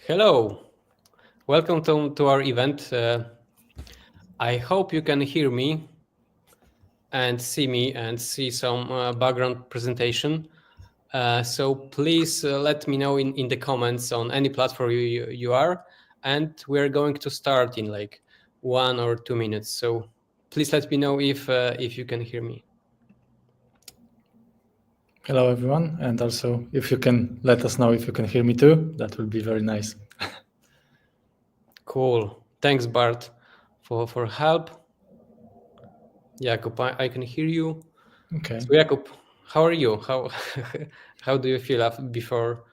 Hello, welcome to our event. I hope you can hear me and see some background presentation. So please let me know in the comments on any platform you are, and we're going to start in like 1 or 2 minutes. So please let me know if you can hear me. Hello, everyone. And also, if you can let us know if you can hear me too, that would be very nice. Cool. Thanks, Bart, for help. Jakub, I can hear you. Okay. So, Jakub, how are you? How do you feel before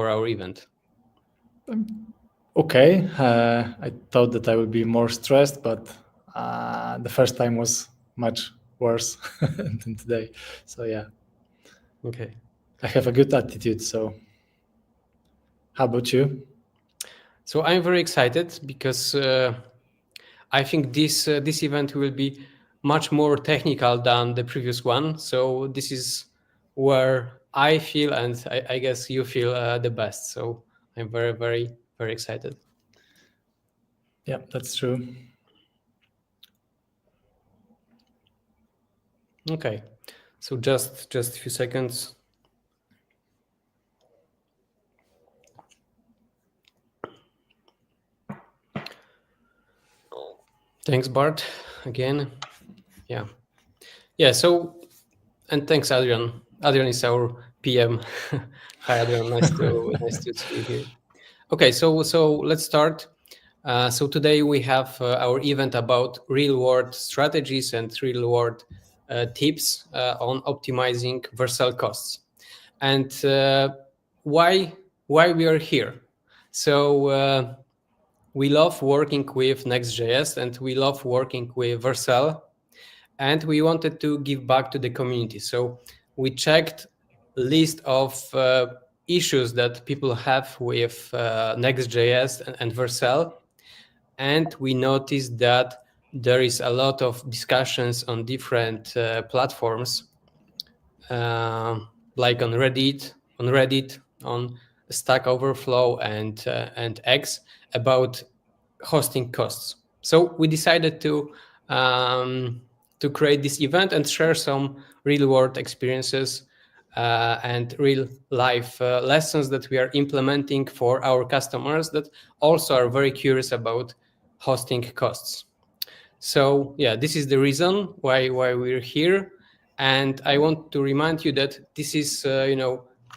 our event? Okay. I thought that I would be more stressed, but the first time was much worse than today. So yeah. Okay. I have a good attitude. So how about you? So I'm very excited because I think this event will be much more technical than the previous one. So this is where I feel, and I guess you feel the best. So I'm very, very, very excited. Yeah, that's true. Okay. So just a few seconds. Thanks, Bart, again. Yeah. So, and thanks, Adrian. Adrian is our PM. Hi, Adrian. Nice to see you here. Okay, so let's start. So today we have our event about real-world strategies and real-world tips on optimizing Vercel costs, and why we are here. So we love working with Next.js and we love working with Vercel, and we wanted to give back to the community. So we checked a list of issues that people have with Next.js and Vercel, and we noticed that there is a lot of discussions on different platforms, like on Reddit, on Stack Overflow, and X, about hosting costs. So we decided to create this event and share some real world experiences and real life lessons that we are implementing for our customers that also are very curious about hosting costs. So yeah, this is the reason why we're here, and I want to remind you that this is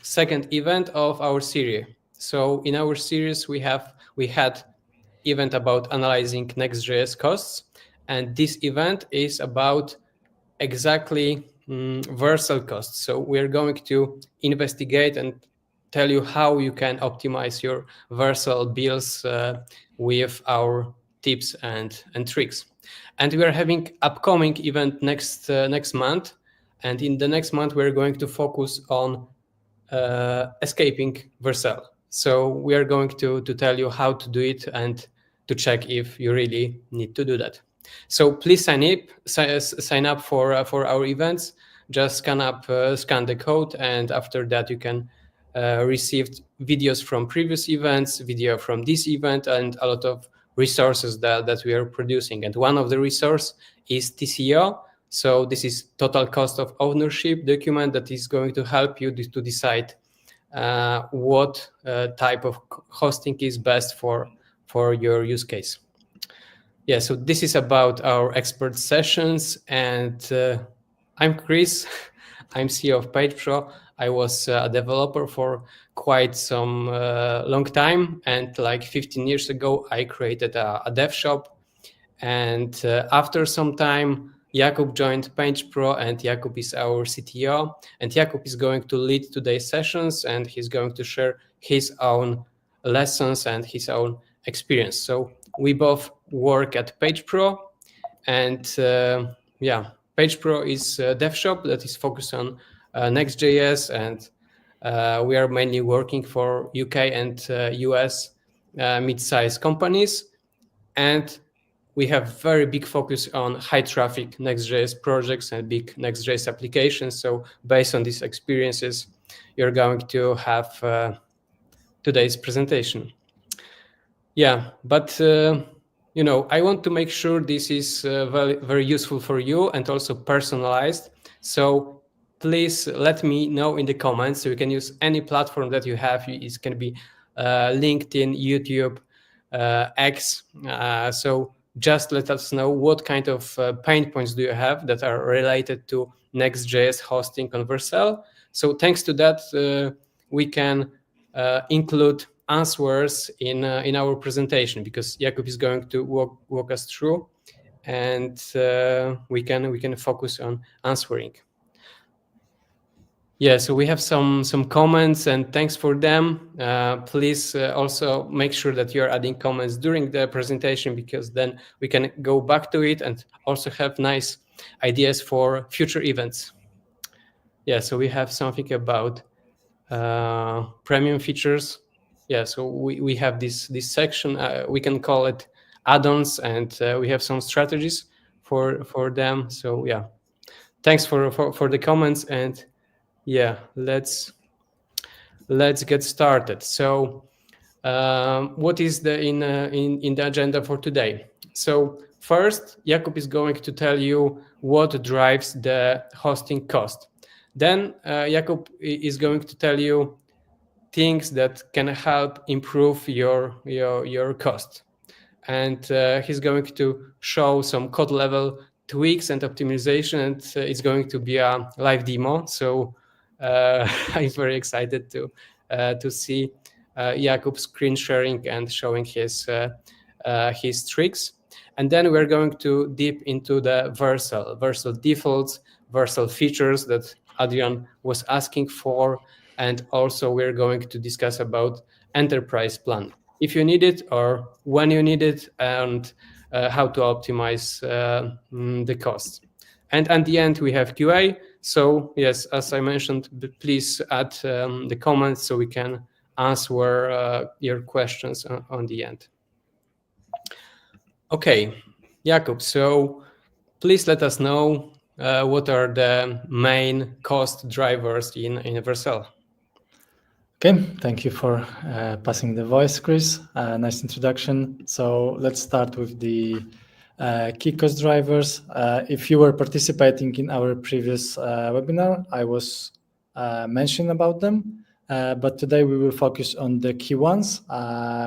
second event of our series. So in our series we had event about analyzing Next.js costs, and this event is about exactly Vercel costs. So we're going to investigate and tell you how you can optimize your Vercel bills with our tips and tricks. And we are having upcoming event next month, and in the next month we're going to focus on escaping Vercel. So we are going to tell you how to do it and to check if you really need to do that. So please sign up for our events. Just scan the code, and after that you can receive videos from previous events, video from this event, and a lot of resources that we are producing. And one of the resource is TCO. So this is total cost of ownership document that is going to help you to decide what type of hosting is best for your use case. Yeah, so this is about our expert sessions, and I'm Chris. I'm CEO of PagePro. I was a developer for quite some long time, and like 15 years ago, I created a dev shop. And after some time, Jakub joined PagePro, and Jakub is our CTO. And Jakub is going to lead today's sessions, and he's going to share his own lessons and his own experience. So we both work at PagePro, and PagePro is a dev shop that is focused on Next.js, and we are mainly working for UK and US mid-sized companies, and we have very big focus on high traffic Next.js projects and big Next.js applications. So based on these experiences, you're going to have today's presentation. Yeah, but I want to make sure this is very, very useful for you and also personalized. So please let me know in the comments. So you can use any platform that you have. It can be LinkedIn, YouTube, X. So just let us know what kind of pain points do you have that are related to Next.js hosting on Vercel. So thanks to that, we can include answers in our presentation, because Jakub is going to walk us through, and we can focus on answering. Yeah, so we have some comments, and thanks for them. Please also make sure that you're adding comments during the presentation, because then we can go back to it and also have nice ideas for future events. Yeah, so we have something about premium features. Yeah, so we have this section. We can call it add-ons, and we have some strategies for them. So yeah, thanks for the comments, and yeah, let's get started. So what is the in the agenda for today? So first, Jakub is going to tell you what drives the hosting cost. Then Jakub is going to tell you things that can help improve your cost, and he's going to show some code level tweaks and optimization, and it's going to be a live demo. So I'm very excited to see Jakub screen sharing and showing his tricks. And then we're going to deep into the Vercel defaults, Vercel features that Adrian was asking for, and also we're going to discuss about enterprise plan, if you need it or when you need it, and how to optimize the costs. And at the end, we have QA. So yes, as I mentioned, please add the comments so we can answer your questions on the end. Okay, Jakub, so please let us know what are the main cost drivers in Vercel. Okay, thank you for passing the voice, Chris. Nice introduction. So let's start with the key cost drivers. If you were participating in our previous webinar, I was mentioning about them, but today we will focus on the key ones,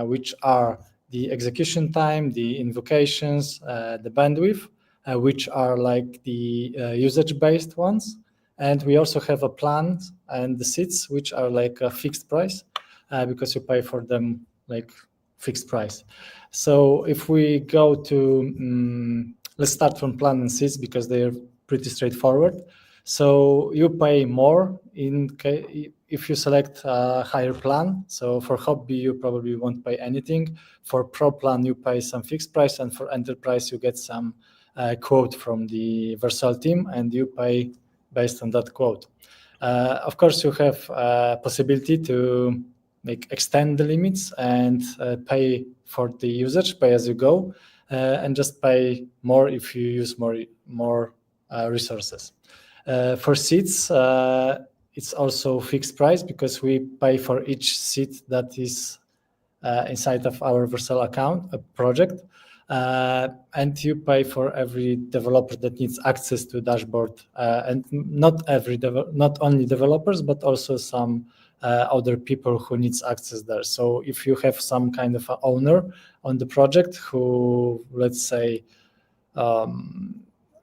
which are the execution time, the invocations, the bandwidth, which are like the usage-based ones. And we also have a plan and the seats, which are like a fixed price because you pay for them like fixed price. So if we go to, let's start from plan and seats because they are pretty straightforward. So you pay more if you select a higher plan. So for hobby, you probably won't pay anything. For pro plan, you pay some fixed price, and for enterprise, you get some quote from the Vercel team, and you pay based on that quote. Of course, you have possibility to extend the limits and pay for the usage, pay as you go, and just pay more if you use more resources. For seats, it's also fixed price because we pay for each seat that is inside of our Vercel account, a project. And you pay for every developer that needs access to dashboard, and not only developers, but also some other people who needs access there. So if you have some kind of a owner on the project who, let's say,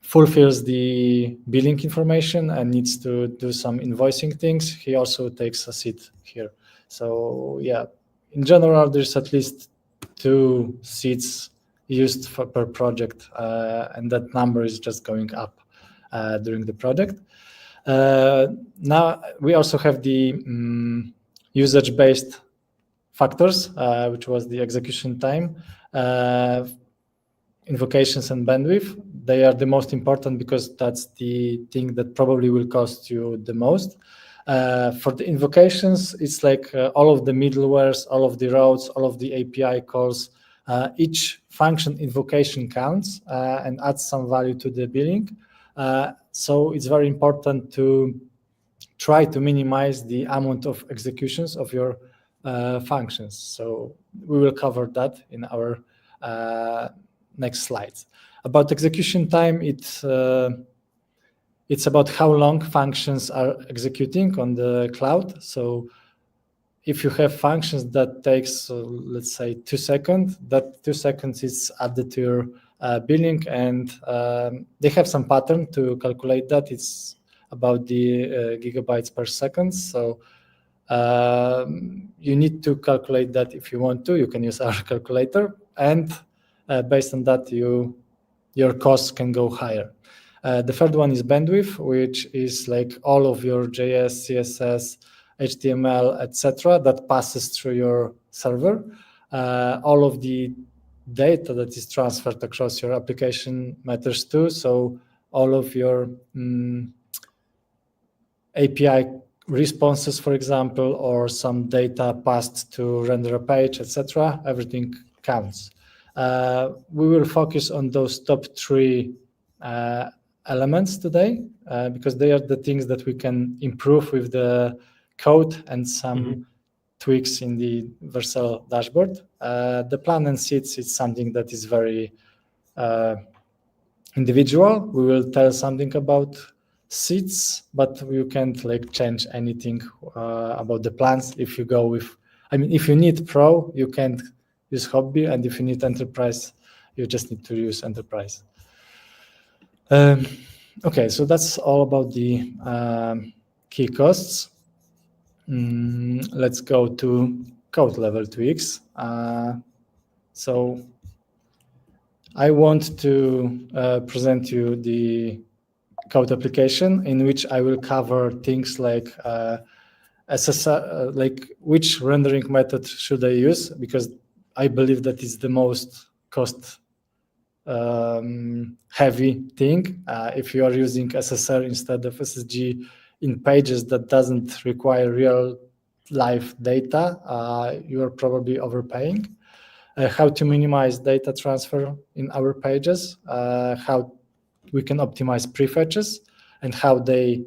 fulfills the billing information and needs to do some invoicing things, he also takes a seat here. So yeah, in general, there's at least 2 seats used per project, and that number is just going up during the project. Now we also have the usage-based factors, which was the execution time, invocations, and bandwidth. They are the most important because that's the thing that probably will cost you the most. For the invocations, it's like all of the middlewares, all of the routes, all of the API calls. Each function invocation counts and adds some value to the billing. So it's very important to try to minimize the amount of executions of your functions. So we will cover that in our next slides. About execution time, it's about how long functions are executing on the cloud. So if you have functions that takes, let's say, 2 seconds, that 2 seconds is added to your billing, and they have some pattern to calculate that. It's about the gigabytes per second. So you need to calculate that if you want to. You can use our calculator, and based on that, your costs can go higher. The third one is bandwidth, which is like all of your JS, CSS, HTML, etc., that passes through your server. All of the data that is transferred across your application matters too. So all of your API responses, for example, or some data passed to render a page, etc., everything counts. We will focus on those top 3 elements today because they are the things that we can improve with the code and some tweaks in the Vercel dashboard. The plan and seats is something that is very individual. We will tell something about seats, but you can't like change anything about the plans. If you go with, if you need Pro, you can't use Hobby, and if you need Enterprise, you just need to use Enterprise. Okay, so that's all about the key costs. Let's go to code level tweaks. So I want to present you the code application in which I will cover things like SSR, like which rendering method should I use, because I believe that is the most cost heavy thing. If you are using SSR instead of SSG in pages that doesn't require real life data, you are probably overpaying. How to minimize data transfer in our pages, how we can optimize prefetches, and how they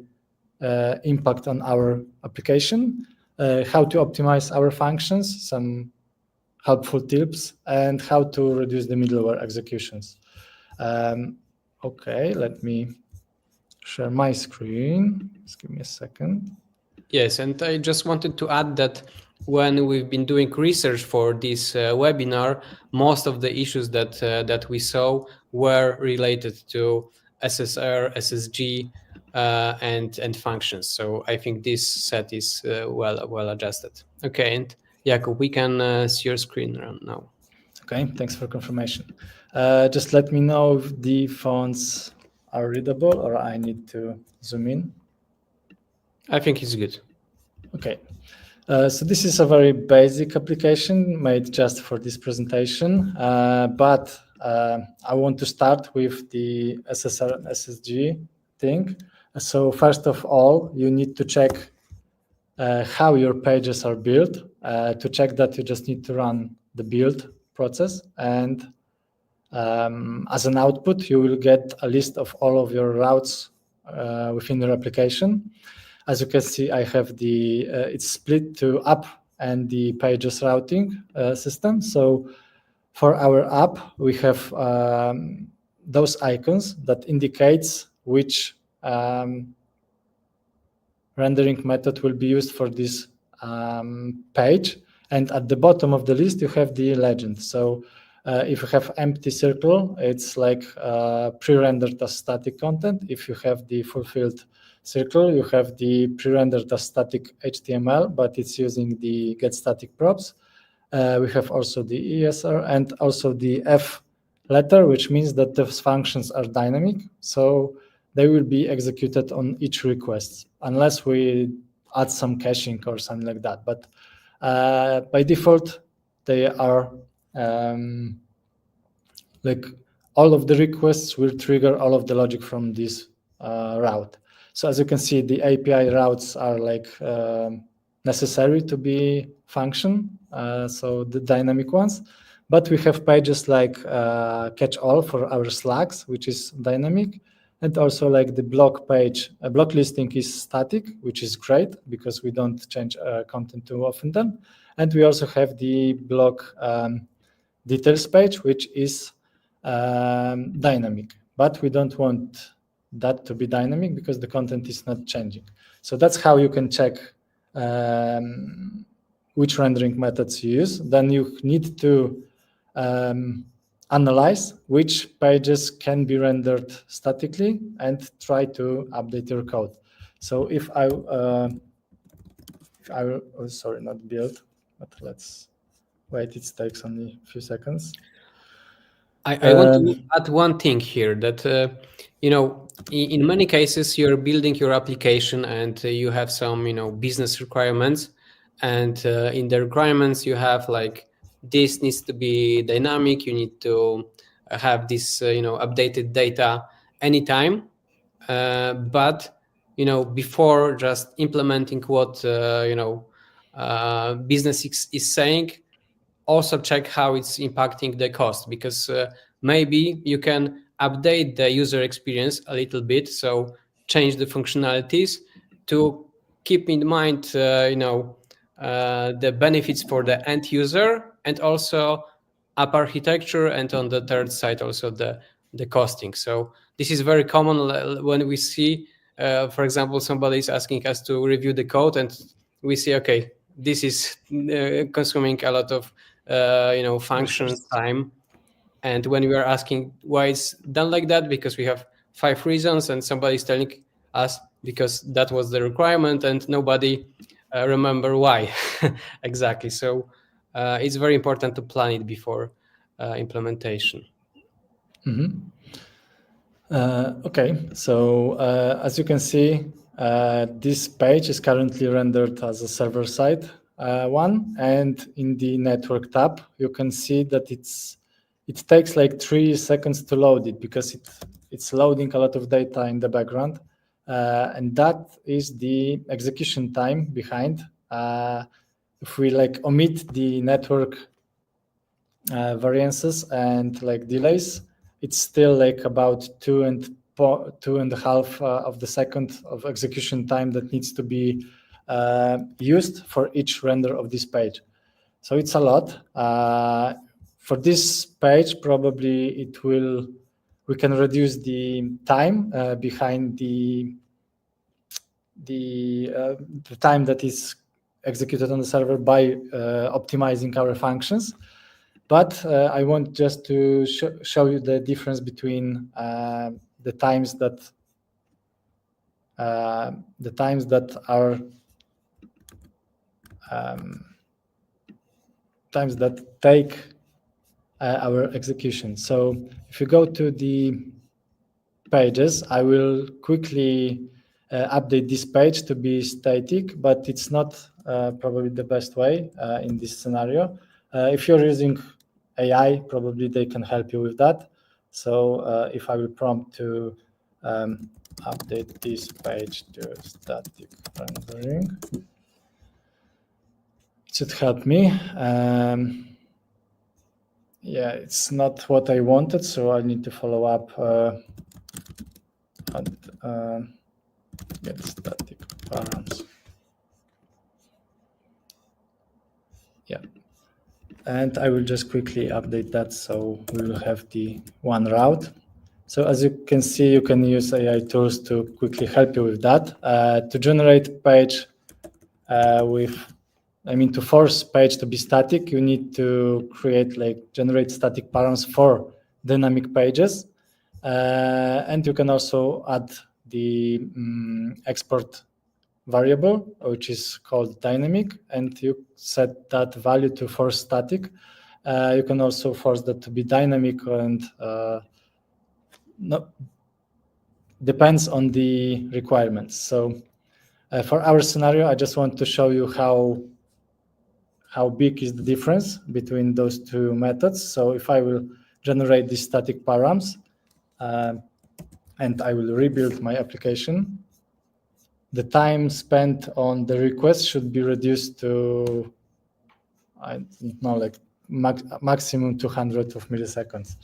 impact on our application, how to optimize our functions, some helpful tips, and how to reduce the middleware executions. Okay, let me share my screen. Just give me a second. Yes, and I just wanted to add that when we've been doing research for this webinar, most of the issues that we saw were related to SSR, SSG, and functions. So I think this set is well adjusted. Okay, and Jakub, we can see your screen now. Okay, thanks for confirmation. Just let me know if the fonts are readable or I need to zoom in. I think it's good. Okay. So this is a very basic application made just for this presentation, but I want to start with the SSR and SSG thing. So first of all, you need to check how your pages are built. To check that, you just need to run the build process, and as an output, you will get a list of all of your routes within your application. As you can see, I have the it's split to app and the pages routing system. So for our app, we have those icons that indicates which rendering method will be used for this page. And at the bottom of the list, you have the legend. So if you have empty circle, it's like pre-rendered as static content. If you have the fulfilled circle, you have the pre-rendered as static HTML, but it's using the get static props. We have also the ESR and also the F letter, which means that those functions are dynamic. So they will be executed on each request, unless we add some caching or something like that. But by default, they are like all of the requests will trigger all of the logic from this route. So as you can see, the API routes are like necessary to be function, so the dynamic ones. But we have pages like catch all for our slacks, which is dynamic. And also like the block page, block listing is static, which is great because we don't change content too often then. And we also have the block details page, which is dynamic, but we don't want that to be dynamic because the content is not changing. So that's how you can check which rendering methods you use. Then you need to analyze which pages can be rendered statically and try to update your code. So if I will, oh, sorry, not build, but let's wait, it takes only a few seconds. I want to add one thing here that, in many cases, you're building your application and you have some, business requirements. And in the requirements, you have like, this needs to be dynamic. You need to have this, updated data anytime. But, before just implementing what, business is saying, also check how it's impacting the cost, because maybe you can update the user experience a little bit, so change the functionalities to keep in mind the benefits for the end user, and also app architecture, and on the third side also the costing. So this is very common when we see for example, somebody is asking us to review the code, and we see, okay, this is consuming a lot of function time. And when we are asking why it's done like that, because we have 5 reasons, and somebody is telling us because that was the requirement, and nobody remember why exactly. So it's very important to plan it before implementation. Okay, so as you can see, this page is currently rendered as a server-side one, and in the network tab, you can see that it takes like 3 seconds to load it because it's loading a lot of data in the background, and that is the execution time behind. If we like omit the network variances and like delays, it's still like about 2.5 of the second of execution time that needs to be used for each render of this page. So it's a lot. For this page, probably we can reduce the time behind the time that is executed on the server by optimizing our functions. But I want just to show you the difference between the times that are times that take our execution. So if you go to the pages, I will quickly update this page to be static, but it's not probably the best way in this scenario. If you're using AI, probably they can help you with that. So if I will prompt to update this page to static rendering, it should help me. Yeah, it's not what I wanted, so I need to follow up and get static params. Yeah. And I will just quickly update that, so we will have the one route. So as you can see, you can use AI tools to quickly help you with that. To generate page to force page to be static, you need to generate static params for dynamic pages. And you can also add the export variable, which is called dynamic, and you set that value to force static. You can also force that to be dynamic, and depends on the requirements. So for our scenario, I just want to show you how big is the difference between those two methods. So if I will generate these static params and I will rebuild my application, the time spent on the request should be reduced to, I don't know, like maximum 200 of milliseconds.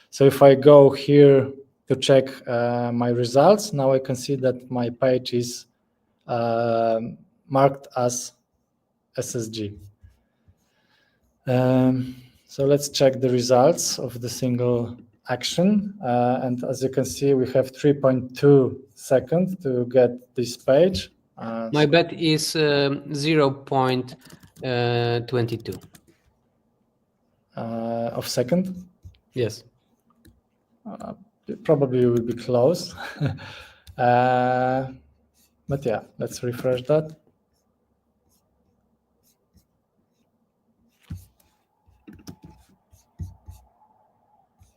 So if I go here to check my results. Now I can see that my page is marked as SSG. So let's check the results of the single action. And as you can see, we have 3.2 seconds to get this page. My bet is 0.22 of second. Yes. Probably will be close. But yeah, let's refresh that.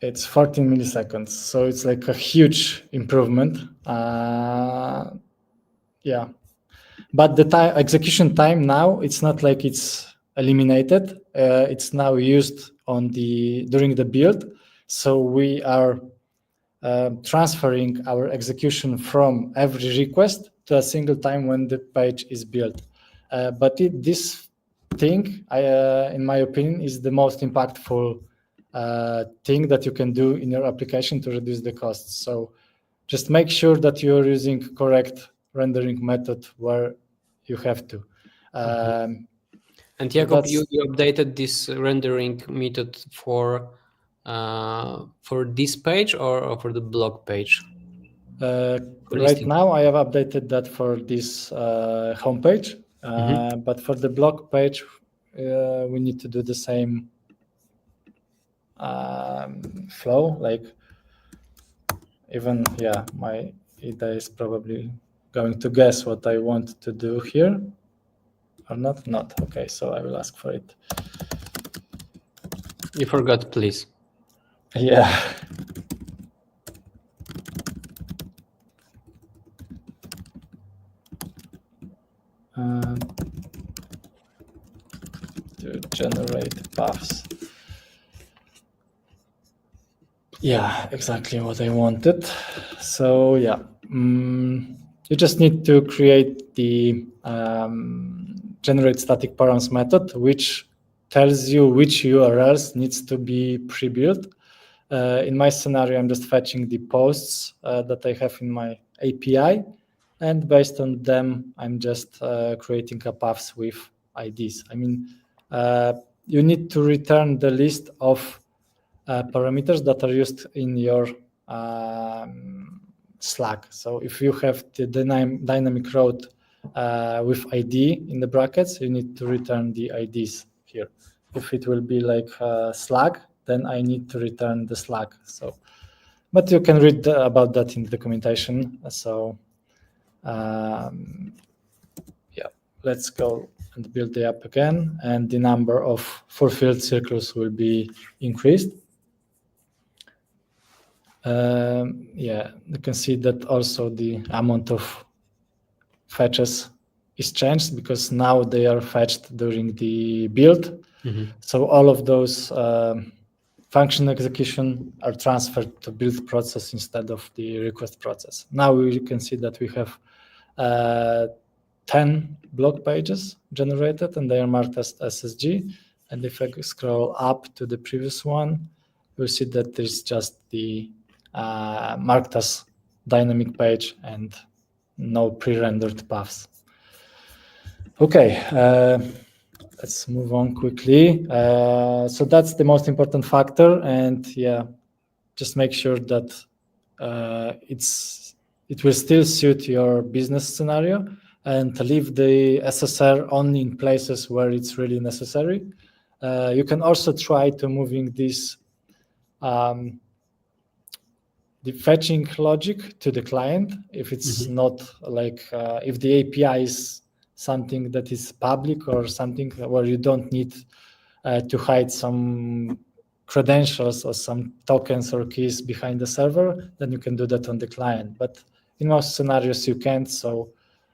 It's 14 milliseconds, so it's like a huge improvement. Yeah, but the execution time now, it's not like it's eliminated. It's now used during the build. So we are transferring our execution from every request to a single time when the page is built. But this thing, in my opinion, is the most impactful thing that you can do in your application to reduce the costs. So just make sure that you're using correct rendering method where you have to. And Jakub, you updated this rendering method for this page or for the blog page? Right now, I have updated that for this homepage, but for the blog page, we need to do the same flow. Like even, yeah, my IDA is probably going to guess what I want to do here or not. Not okay. So I will ask for it. You forgot, please. Yeah. To generate paths. Yeah, exactly what I wanted. So yeah, you just need to create the generate static params method, which tells you which URLs needs to be pre-built. In my scenario, I'm just fetching the posts that I have in my API, and based on them, I'm just creating a paths with IDs. I mean, you need to return the list of parameters that are used in your Slack. So if you have the dynamic route with ID in the brackets, you need to return the IDs here. If it will be like Slack, then I need to return the Slack. So, but you can read about that in the documentation. So, yeah, let's go and build the app again, and the number of fulfilled circles will be increased. Yeah, you can see that also the amount of fetches is changed because now they are fetched during the build. So all of those function execution are transferred to build process instead of the request process. Now you can see that we have 10 blog pages generated, and they are marked as SSG. And if I scroll up to the previous one, you'll see that there's just the marked as dynamic page and no pre-rendered paths. Okay, let's move on quickly. So that's the most important factor, and yeah, just make sure that it will still suit your business scenario, and leave the SSR only in places where it's really necessary. You can also try to moving this the fetching logic to the client if it's not like if the API is something that is public or something where you don't need to hide some credentials or some tokens or keys behind the server, then you can do that on the client. But in most scenarios you can't. So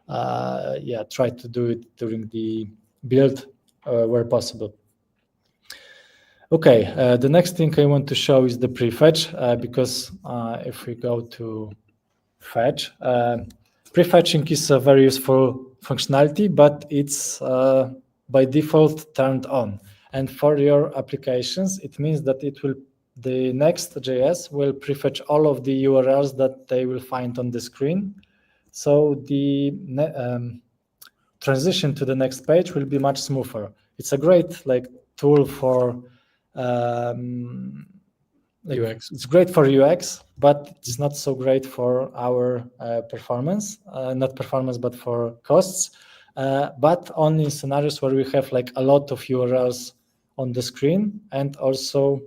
yeah, try to do it during the build where possible. Okay, the next thing I want to show is the prefetch, because if we go to fetch, prefetching is a very useful functionality, but it's by default turned on. And for your applications, it means that it will the Next.js will prefetch all of the URLs that they will find on the screen. So the transition to the next page will be much smoother. It's a great tool for UX. It's great for UX, but it's not so great for our performance. Not performance, but for costs. But only in scenarios where we have a lot of URLs on the screen, and also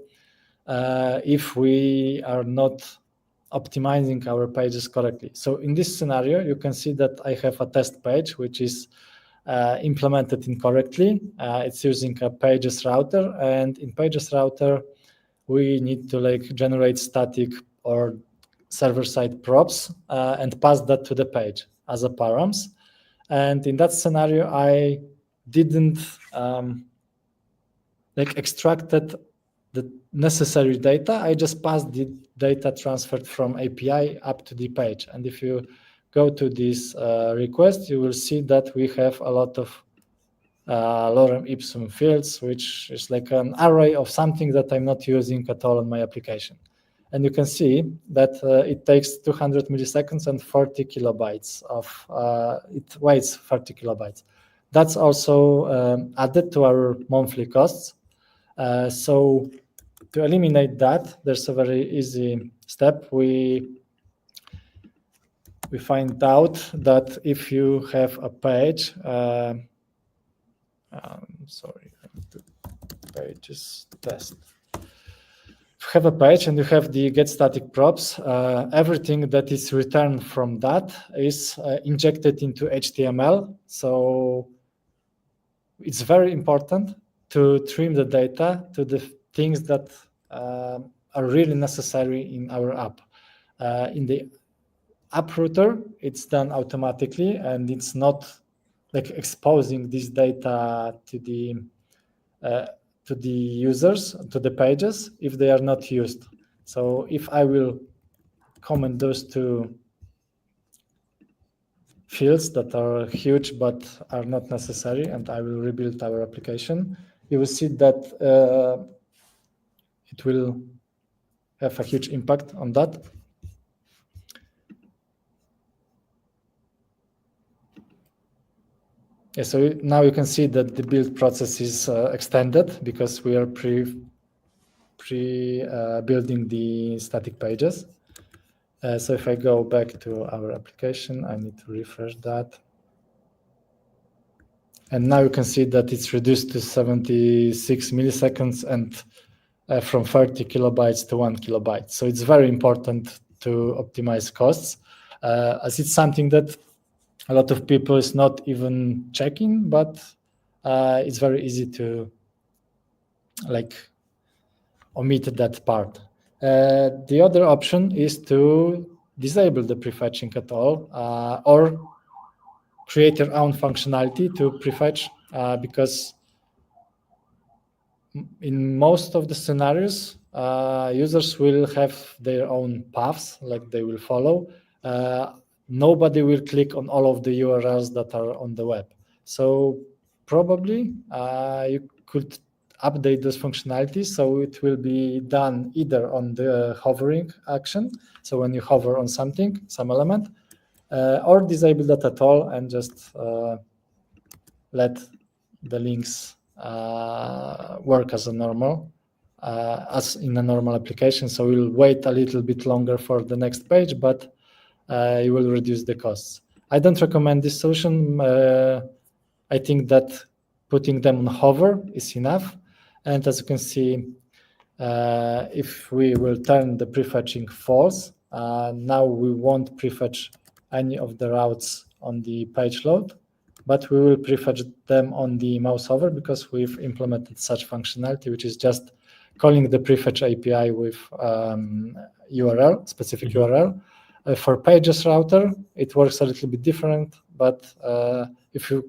if we are not optimizing our pages correctly. So in this scenario, you can see that I have a test page which is implemented incorrectly. It's using a pages router, and in pages router, we need to generate static or server-side props and pass that to the page as a params. And in that scenario, I didn't extracted the necessary data. I just passed the data transferred from API up to the page. And if you go to this request, you will see that we have a lot of lorem ipsum fields, which is an array of something that I'm not using at all in my application. And you can see that it takes 200 milliseconds and 40 kilobytes it weighs 30 kilobytes. That's also added to our monthly costs. So to eliminate that, there's a very easy step. We find out that if you have a page, sorry, pages test. If you have a page and you have the get static props, everything that is returned from that is injected into HTML. So it's very important to trim the data to the things that are really necessary in our app. In the app router, it's done automatically, and it's not exposing this data to the users, to the pages, if they are not used. So if I will comment those two fields that are huge but are not necessary, and I will rebuild our application, you will see that it will have a huge impact on that. Yeah, so now you can see that the build process is extended because we are building the static pages. So if I go back to our application, I need to refresh that. And now you can see that it's reduced to 76 milliseconds and from 30 kilobytes to 1 kilobyte. So it's very important to optimize costs, as it's something that a lot of people is not even checking, but it's very easy to omit that part. The other option is to disable the prefetching at all, or create your own functionality to prefetch, because in most of the scenarios, users will have their own paths, they will follow. Nobody will click on all of the URLs that are on the web. So probably you could update those functionalities so it will be done either on the hovering action, so when you hover on something, some element, or disable that at all and just let the links work as a normal, as in a normal application. So we'll wait a little bit longer for the next page, but you will reduce the costs. I don't recommend this solution. I think that putting them on hover is enough. And as you can see, if we will turn the prefetching false, now we won't prefetch any of the routes on the page load, but we will prefetch them on the mouse hover because we've implemented such functionality, which is just calling the prefetch API with URL, specific URL. For pages router, it works a little bit different, but if you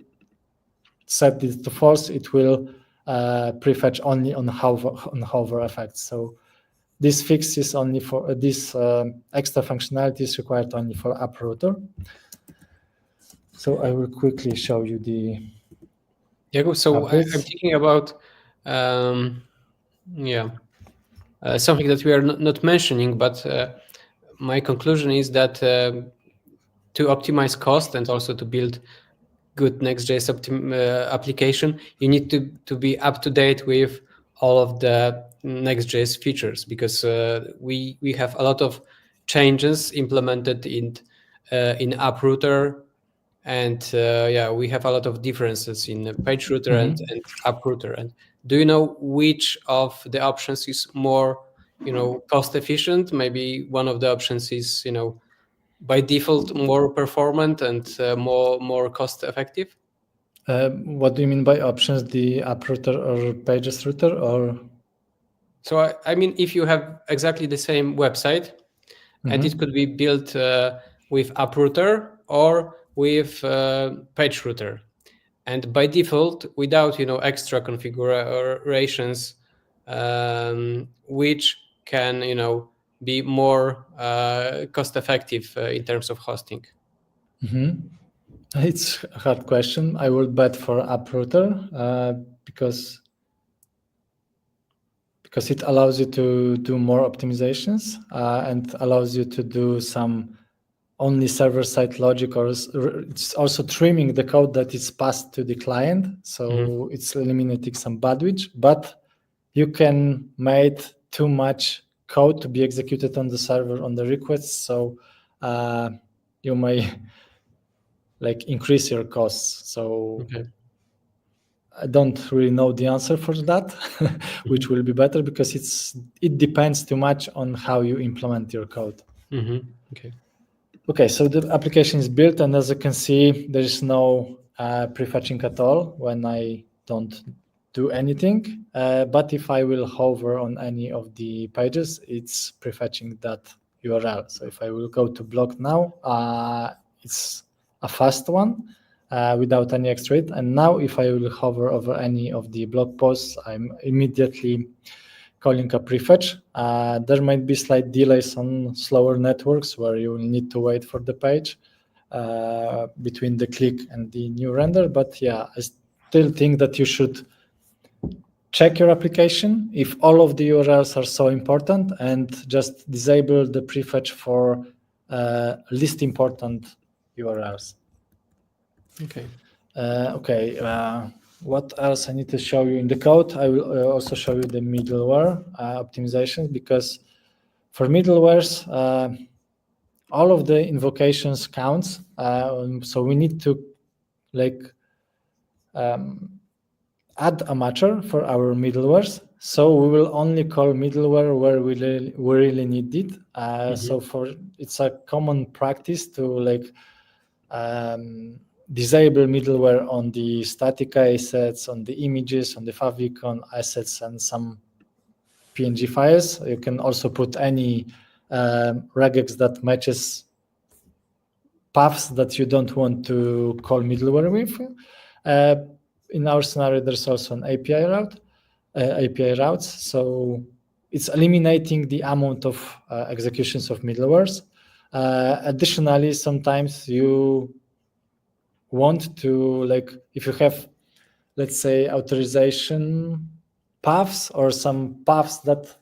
set this to false, it will prefetch only on hover effects. So this fix is only for this extra functionality is required only for app router. So I will quickly show you the Jakub, so I'm updates. thinking about something that we are not mentioning, but my conclusion is that to optimize cost and also to build good Next.js application, you need to be up to date with all of the Next.js features, because we have a lot of changes implemented in Uprooter, and we have a lot of differences in page router and Uprooter. And do you know which of the options is more cost efficient? Maybe one of the options is by default more performant and more cost effective. What do you mean by options? The Uprooter or Pages router, or? So I mean, if you have exactly the same website, and it could be built with Uprooter or with page router, and by default, without extra configurations, which can be more cost effective in terms of hosting. It's a hard question. I would bet for Uprooter because it allows you to do more optimizations and allows you to do some only server-side logic, or it's also trimming the code that is passed to the client. So it's eliminating some bandwidth, but you can make too much code to be executed on the server on the requests. So you may increase your costs. So I don't really know the answer for that, which will be better, because it depends too much on how you implement your code. Okay, so the application is built, and as you can see, there is no prefetching at all when I don't do anything. But if I will hover on any of the pages, it's prefetching that URL. So if I will go to blog now, it's a fast one without any extra. And now if I will hover over any of the blog posts, I'm immediately calling a prefetch. There might be slight delays on slower networks where you will need to wait for the page between the click and the new render. But yeah, I still think that you should check your application if all of the URLs are so important, and just disable the prefetch for least important URLs. What else I need to show you in the code? I will also show you the middleware optimizations, because for middlewares, all of the invocations counts. So we need to add a matcher for our middlewares. So we will only call middleware where we really need it. So it's a common practice to disable middleware on the static assets, on the images, on the favicon assets, and some PNG files. You can also put any regex that matches paths that you don't want to call middleware with. In our scenario, there's also an API routes. So it's eliminating the amount of executions of middlewares. Additionally, sometimes you want to, if you have, let's say, authorization paths or some paths that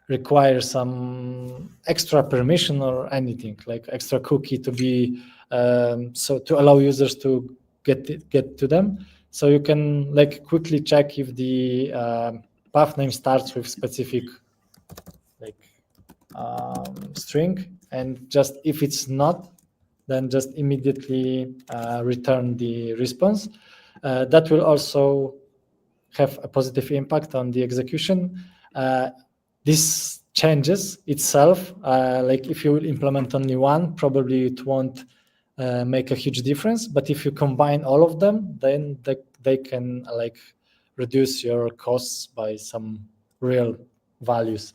require some extra permission or anything, like extra cookie to be so to allow users to get to them. So you can quickly check if the path name starts with specific string, and just if it's not, then just immediately return the response. That will also have a positive impact on the execution. This changes itself. If you will implement only one, probably it won't make a huge difference. But if you combine all of them, then they can reduce your costs by some real values.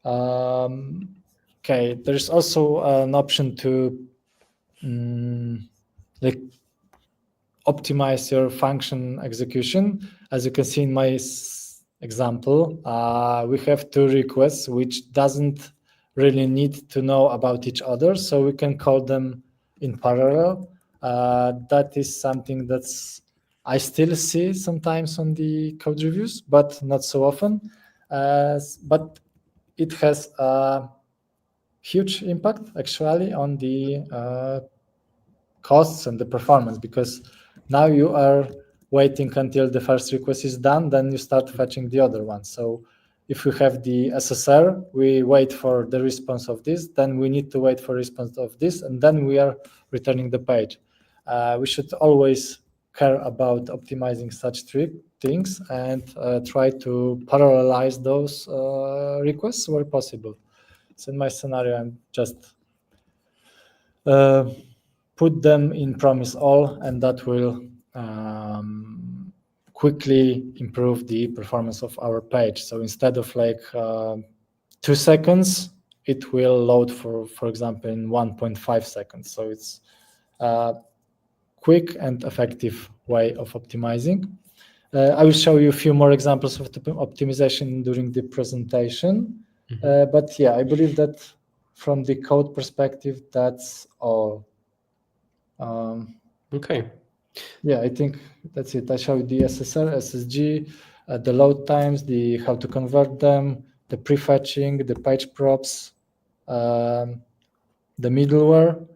Okay, there's also an option to optimize your function execution. As you can see in my example, we have two requests which doesn't really need to know about each other, so we can call them in parallel. That is something that's I still see sometimes on the code reviews, but not so often. But it has a huge impact actually on the costs and the performance, because now you are waiting until the first request is done, then you start fetching the other one. So if we have the SSR, we wait for the response of this, then we need to wait for response of this, and then we are returning the page. We should always care about optimizing such things and try to parallelize those requests where possible. So in my scenario, I'm just put them in promise all, and that will quickly improve the performance of our page. So instead of like 2 seconds, it will load for example, in 1.5 seconds. So it's a quick and effective way of optimizing. I will show you a few more examples of the optimization during the presentation. But yeah, I believe that from the code perspective, that's all. Okay. Yeah, I think that's it. I showed the SSR, SSG, the load times, the how to convert them, the prefetching, the page props, the middleware,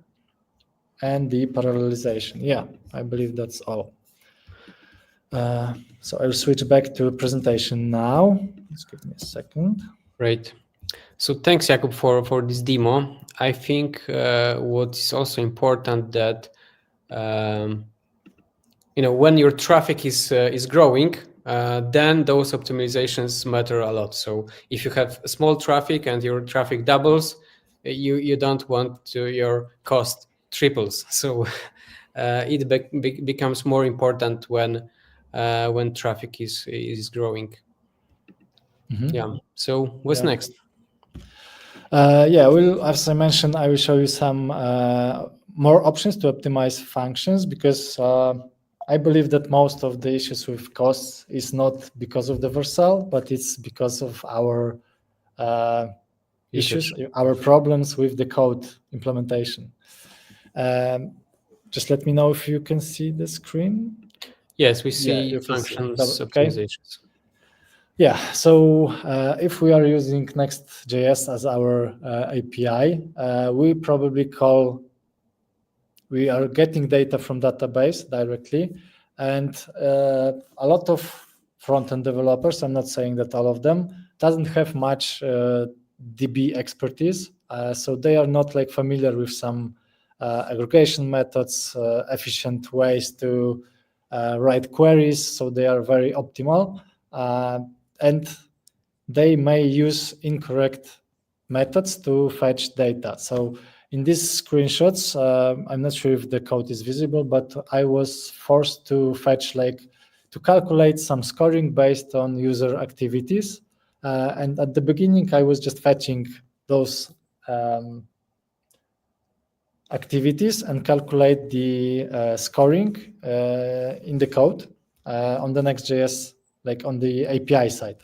and the parallelization. Yeah, I believe that's all. So I'll switch back to presentation now. Just give me a second. Great. So thanks, Jakub, for this demo. I think what is also important that when your traffic is growing, then those optimizations matter a lot. So if you have small traffic and your traffic doubles, you don't want your cost triples. So it becomes more important when traffic is growing. Yeah. So what's next? Yeah, well, as I mentioned, I will show you some more options to optimize functions, because I believe that most of the issues with costs is not because of the Vercel, but it's because of our issues, our problems with the code implementation. Just let me know if you can see the screen. Yes, we see functions optimizations. Yeah, so if we are using Next.js as our API, we are getting data from database directly, and a lot of front-end developers, I'm not saying that all of them, doesn't have much DB expertise, so they are not like familiar with some aggregation methods, efficient ways to write queries, so they are very optimal, and they may use incorrect methods to fetch data. So in these screenshots, I'm not sure if the code is visible, but I was forced to fetch to calculate some scoring based on user activities. And at the beginning, I was just fetching those activities and calculate the scoring in the code on the Next.js, like on the API side.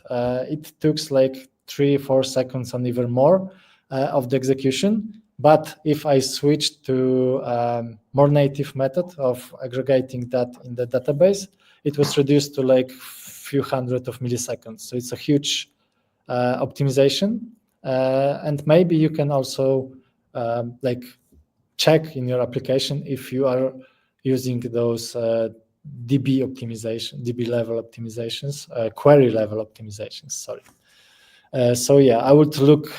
It took 3-4 seconds and even more of the execution. But if I switch to more native method of aggregating that in the database, it was reduced to few hundred of milliseconds. So it's a huge optimization. And maybe you can also check in your application if you are using those DB level optimizations, query level optimizations, sorry. So yeah, I would look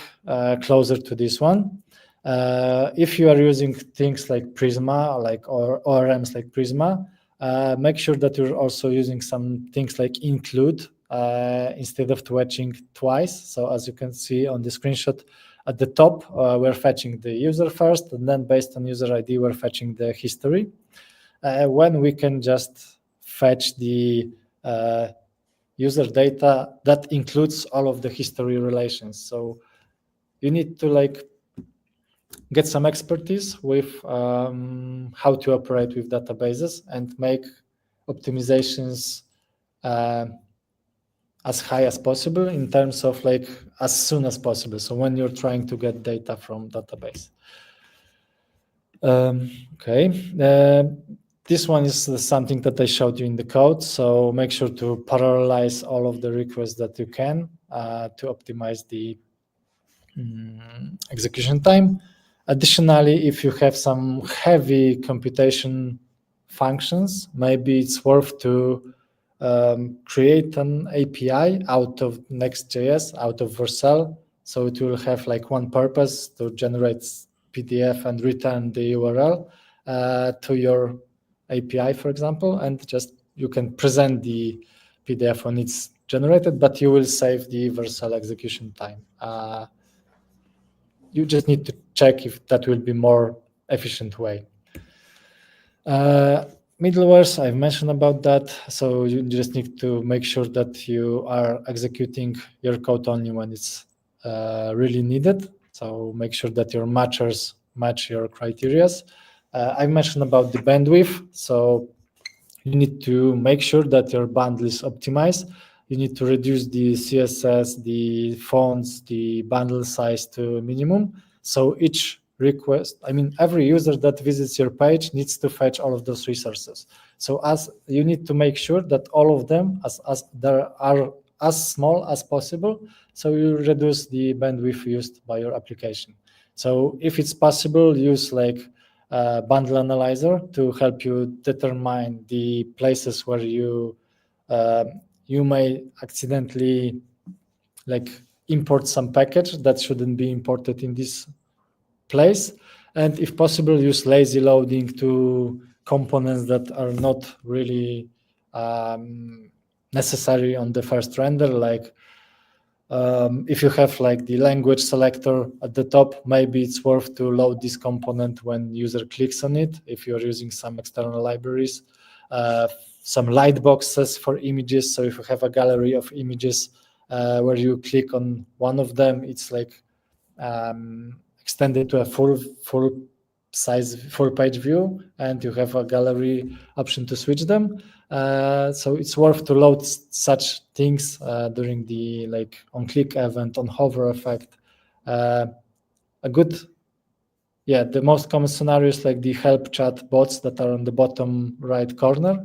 closer to this one. If you are using things like Prisma, or ORMs like Prisma, make sure that you're also using some things like include instead of fetching twice. So as you can see on the screenshot, at the top, we're fetching the user first, and then based on user ID, we're fetching the history. When we can just fetch the user data that includes all of the history relations. So you need to get some expertise with how to operate with databases and make optimizations as high as possible in terms of as soon as possible. So when you're trying to get data from database. Okay. This one is something that I showed you in the code. So make sure to parallelize all of the requests that you can to optimize the execution time. Additionally, if you have some heavy computation functions, maybe it's worth to create an API out of Next.js, out of Vercel. So it will have like one purpose to generate PDF and return the URL to your API, for example, and just you can present the PDF when it's generated, but you will save the Vercel execution time. You just need to check if that will be more efficient way. Middlewares, I've mentioned about that. So you just need to make sure that you are executing your code only when it's really needed. So make sure that your matchers match your criterias. I mentioned about the bandwidth. So you need to make sure that your bundle is optimized. You need to reduce the CSS, the fonts, the bundle size to minimum. So each request, every user that visits your page needs to fetch all of those resources. So as you need to make sure that all of them as there are as small as possible. So you reduce the bandwidth used by your application. So if it's possible, use like bundle analyzer to help you determine the places where you may accidentally like import some package that shouldn't be imported in this place, and if possible use lazy loading to components that are not really necessary on the first render, like if you have like the language selector at the top, maybe it's worth to load this component when user clicks on it if you're using some external libraries. Some light boxes for images, so if you have a gallery of images where you click on one of them, it's like extended to a full page view, and you have a gallery option to switch them. So it's worth to load such things during the like on click event, on hover effect. The most common scenarios like the help chat bots that are on the bottom right corner,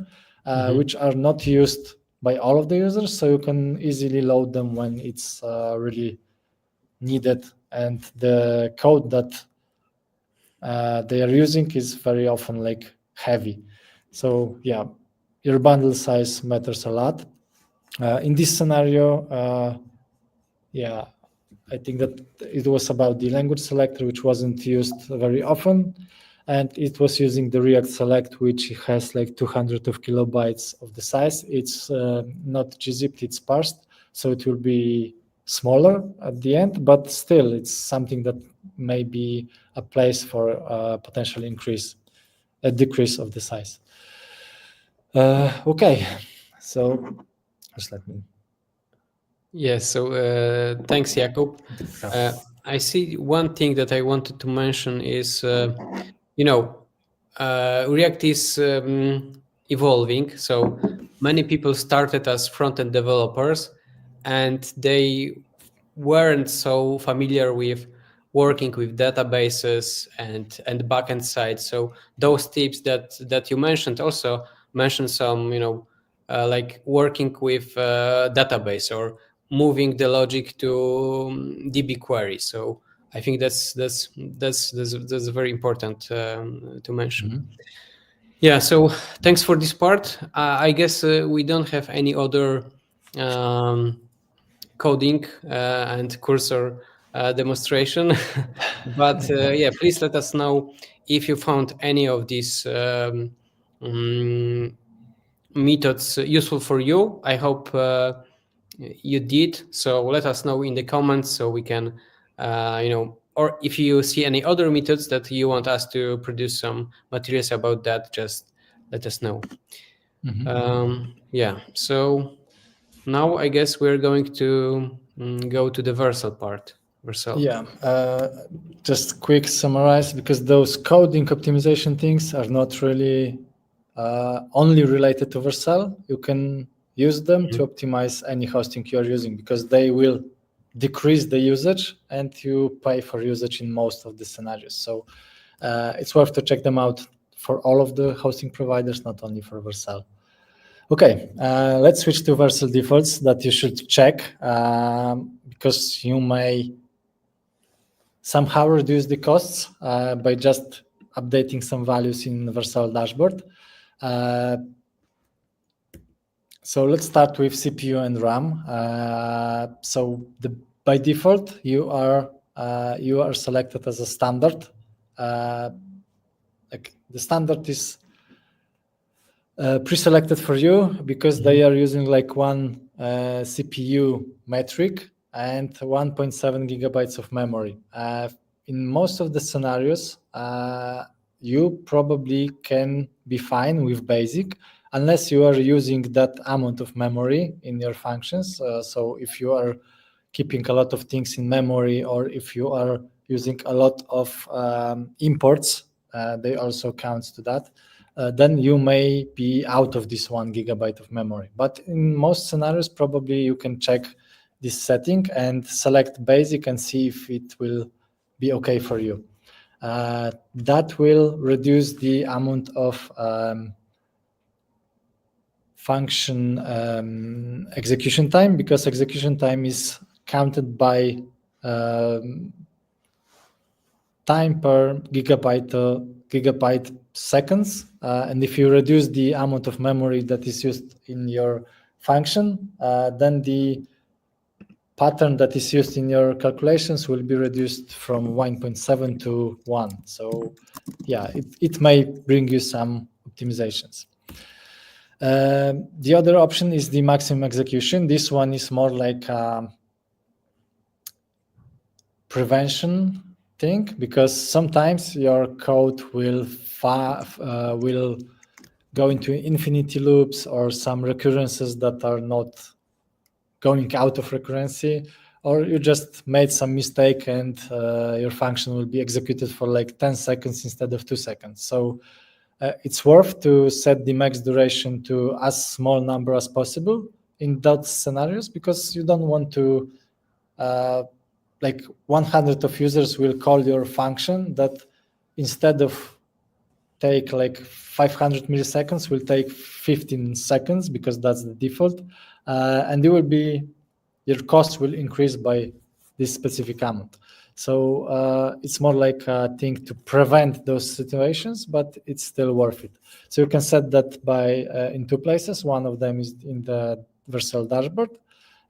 which are not used by all of the users, so you can easily load them when it's really needed, and the code that they are using is very often like heavy. So yeah, your bundle size matters a lot. In this scenario, I think that it was about the language selector, which wasn't used very often, and it was using the React Select, which has like 200 of kilobytes of the size. It's not gzipped, it's parsed, so it will be smaller at the end, but still it's something that may be a place for a potential decrease of the size. Okay, so just let me. Yes, so thanks, Jakub. I see one thing that I wanted to mention is, React is evolving. So many people started as front-end developers, and they weren't so familiar with working with databases and backend side. So those tips that you mentioned also mentioned some, like working with database or moving the logic to DB query. So I think that's very important to mention. Yeah. So thanks for this part. I guess we don't have any other coding and cursor demonstration, but yeah, please let us know if you found any of these methods useful for you. I hope you did. So let us know in the comments so we can, or if you see any other methods that you want us to produce some materials about that, just let us know. Yeah. So now I guess we're going to go to the Vercel part. Vercel. Yeah, just quick summarize, because those coding optimization things are not really only related to Vercel. You can use them to optimize any hosting you are using, because they will decrease the usage and you pay for usage in most of the scenarios. So it's worth to check them out for all of the hosting providers, not only for Vercel. Okay, let's switch to Vercel defaults that you should check, because you may somehow reduce the costs by just updating some values in Vercel dashboard. So let's start with CPU and RAM. By default, you are selected as a standard. Like the standard is pre-selected for you because they are using like one CPU metric and 1.7 gigabytes of memory. In most of the scenarios, you probably can be fine with basic unless you are using that amount of memory in your functions. So if you are keeping a lot of things in memory, or if you are using a lot of imports, they also count to that. Then you may be out of this 1 gigabyte of memory. But in most scenarios, probably you can check this setting and select basic and see if it will be okay for you. That will reduce the amount of function execution time, because execution time is counted by time per gigabyte seconds. And if you reduce the amount of memory that is used in your function, then the pattern that is used in your calculations will be reduced from 1.7 to 1. So yeah, it may bring you some optimizations. The other option is the maximum execution. This one is more like a prevention thing, because sometimes your code will go into infinity loops or some recurrences that are not going out of recurrency, or you just made some mistake and your function will be executed for like 10 seconds instead of 2 seconds. So it's worth to set the max duration to as small number as possible in those scenarios, because you don't want to like 100 of users will call your function that instead of take like 500 milliseconds will take 15 seconds, because that's the default, and your cost will increase by this specific amount. So it's more like a thing to prevent those situations, but it's still worth it. So you can set that by in two places. One of them is in the Vercel dashboard,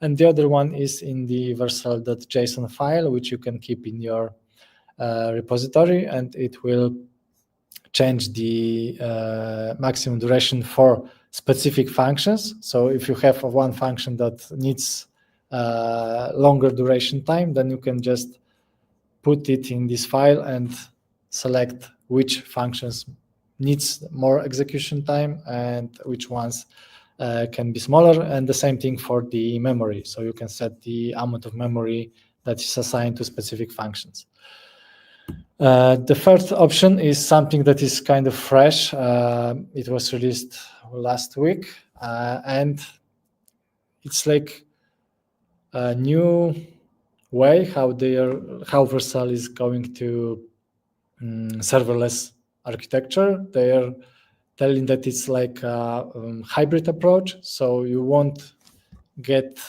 and the other one is in the Vercel.json file, which you can keep in your repository, and it will change the maximum duration for specific functions. So if you have one function that needs longer duration time, then you can just put it in this file and select which functions needs more execution time and which ones can be smaller. And the same thing for the memory. So you can set the amount of memory that is assigned to specific functions. The first option is something that is kind of fresh. It was released last week, and it's like a new way how Vercel is going to serverless architecture. They are telling that it's like a hybrid approach. So you won't get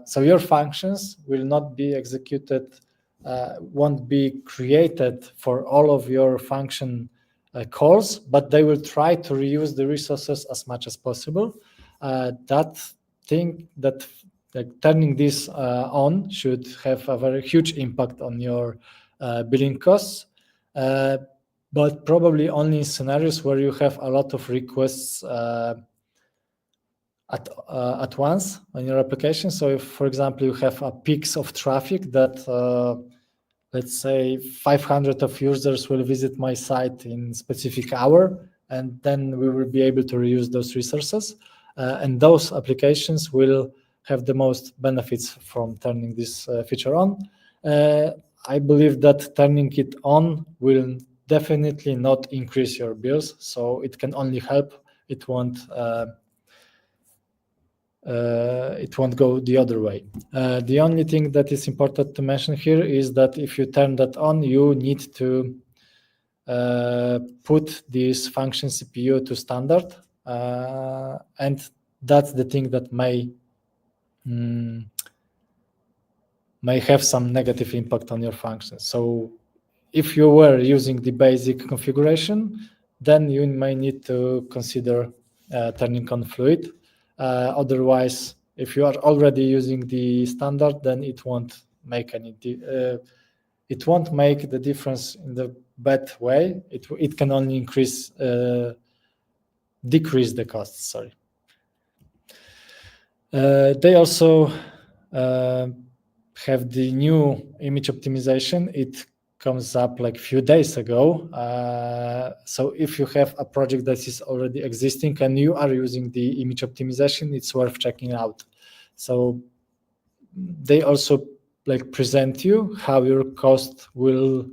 so your functions will not be executed, won't be created for all of your function calls, but they will try to reuse the resources as much as possible. Turning this on should have a very huge impact on your billing costs, but probably only in scenarios where you have a lot of requests at once on your application. So if, for example, you have a peaks of traffic that, let's say 500 of users will visit my site in specific hour, and then we will be able to reuse those resources. And those applications will have the most benefits from turning this feature on. I believe that turning it on will definitely not increase your bills, so it can only help. It won't go the other way. The only thing that is important to mention here is that if you turn that on, you need to put this function CPU to standard, and that's the thing that may may have some negative impact on your functions. So if you were using the basic configuration, then you may need to consider turning on fluid. Otherwise, if you are already using the standard, then it won't make it won't make the difference in the bad way. It can only decrease the costs. Sorry. They also have the new image optimization. It comes up like a few days ago. So if you have a project that is already existing and you are using the image optimization, it's worth checking out. So they also like present you how your cost will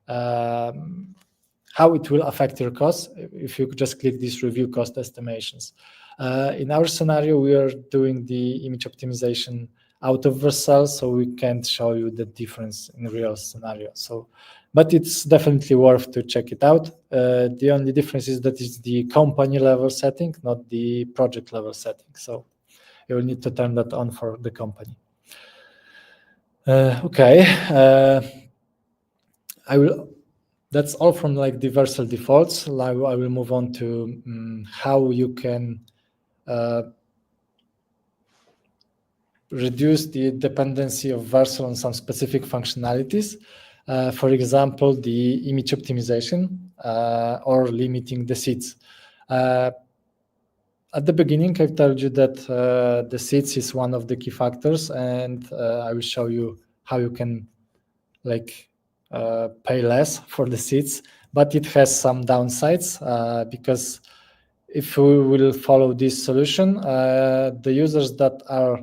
how it will affect your costs if you just click these review cost estimations. In our scenario, we are doing the image optimization out of Vercel, so we can't show you the difference in real scenario. So, but it's definitely worth to check it out. The only difference is that it's the company level setting, not the project level setting. So you will need to turn that on for the company. Okay, I will. That's all from like the Vercel defaults. I will move on to how you can reduce the dependency of Vercel on some specific functionalities. For example, the image optimization or limiting the seeds. At the beginning, I've told you that the seeds is one of the key factors, and I will show you how you can like pay less for the seats, but it has some downsides because if we will follow this solution, the users that are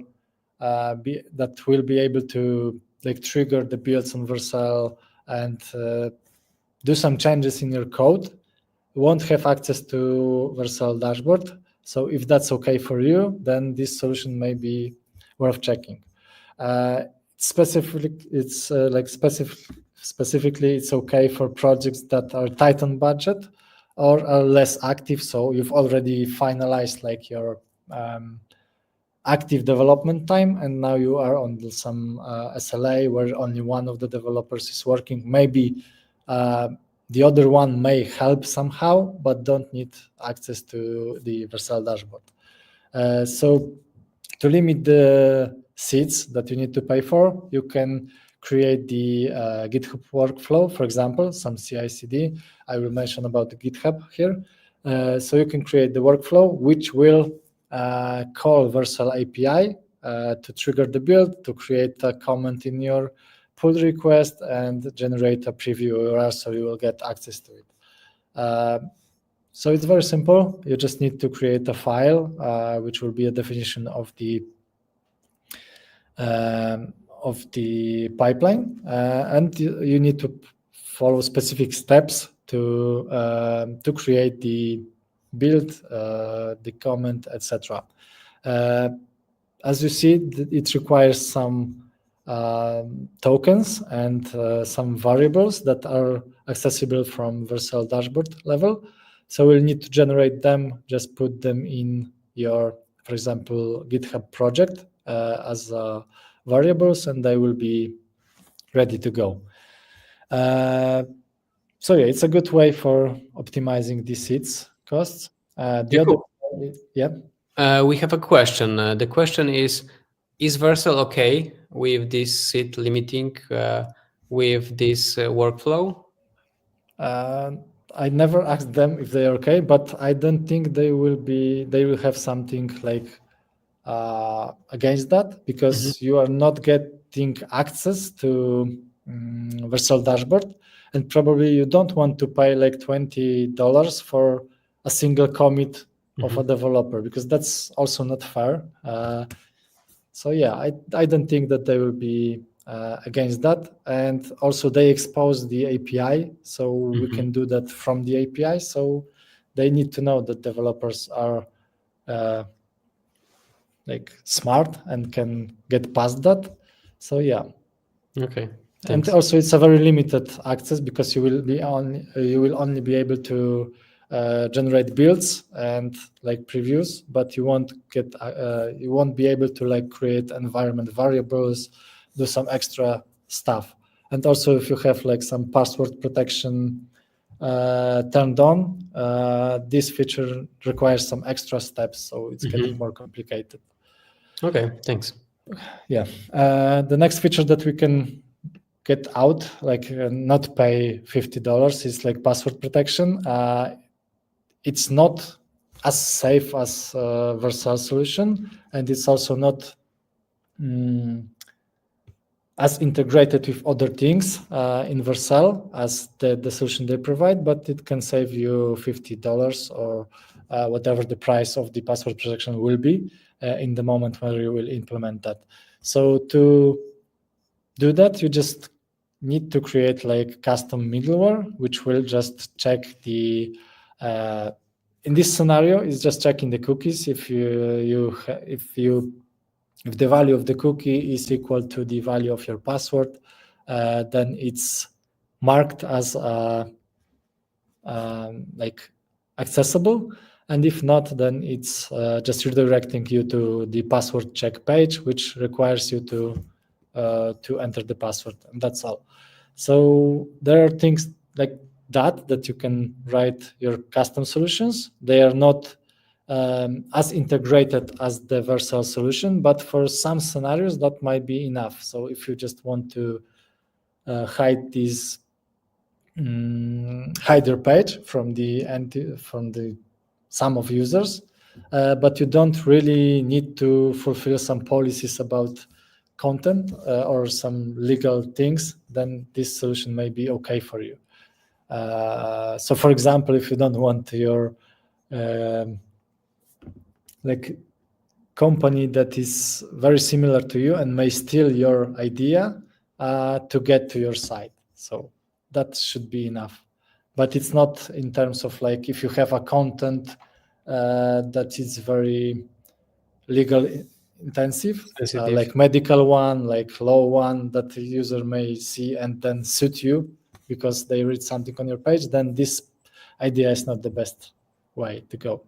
that will be able to like trigger the builds on Vercel and do some changes in your code won't have access to Vercel dashboard. So if that's okay for you, then this solution may be worth checking. Specifically, it's specifically, it's okay for projects that are tight on budget or are less active. So you've already finalized like your active development time, and now you are on some SLA where only one of the developers is working. Maybe the other one may help somehow, but don't need access to the Vercel dashboard. So to limit the seats that you need to pay for, you can create the GitHub workflow, for example, some CI/CD. I will mention about the GitHub here. So you can create the workflow, which will call Vercel API to trigger the build, to create a comment in your pull request, and generate a preview URL so you will get access to it. So it's very simple. You just need to create a file, which will be a definition of the pipeline, and you need to follow specific steps to create the build, the comment, etc. As you see, it requires some tokens and some variables that are accessible from Vercel dashboard level. So we'll need to generate them, just put them in your, for example, GitHub project as variables, and they will be ready to go. So yeah, it's a good way for optimizing the seats costs. We have a question. The question is Vercel okay with this seat limiting with this workflow? I never asked them if they are okay, but I don't think they will have something like against that, because you are not getting access to Vercel dashboard, and probably you don't want to pay like $20 for a single commit of a developer, because that's also not fair. So yeah, I don't think that they will be against that. And also they expose the API, so we can do that from the API. So they need to know that developers are like smart and can get past that. So yeah. Okay. Thanks. And also it's a very limited access, because you will only be able to generate builds and like previews, but you won't be able to like create environment variables, do some extra stuff. And also, if you have like some password protection turned on, this feature requires some extra steps, so it's getting more complicated. Okay, thanks. Yeah. The next feature that we can get out, like not pay $50, is like password protection. It's not as safe as Vercel solution, and it's also not as integrated with other things in Vercel as the solution they provide, but it can save you $50 or whatever the price of the password protection will be in the moment where you will implement that. So to do that, you just need to create like custom middleware, which will just check the in this scenario, it's just checking the cookies. If the value of the cookie is equal to the value of your password, then it's marked as like accessible. And if not, then it's just redirecting you to the password check page, which requires you to enter the password, and that's all. So there are things like that you can write your custom solutions. They are not as integrated as the Vercel solution, but for some scenarios that might be enough. So if you just want to hide these hide your page from the sum of users, but you don't really need to fulfill some policies about content or some legal things, then this solution may be okay for you. So for example, if you don't want your like company that is very similar to you and may steal your idea to get to your site, so that should be enough. But it's not in terms of like if you have a content that is very legal intensive, like medical one, like law one, that the user may see and then suit you because they read something on your page, then this idea is not the best way to go.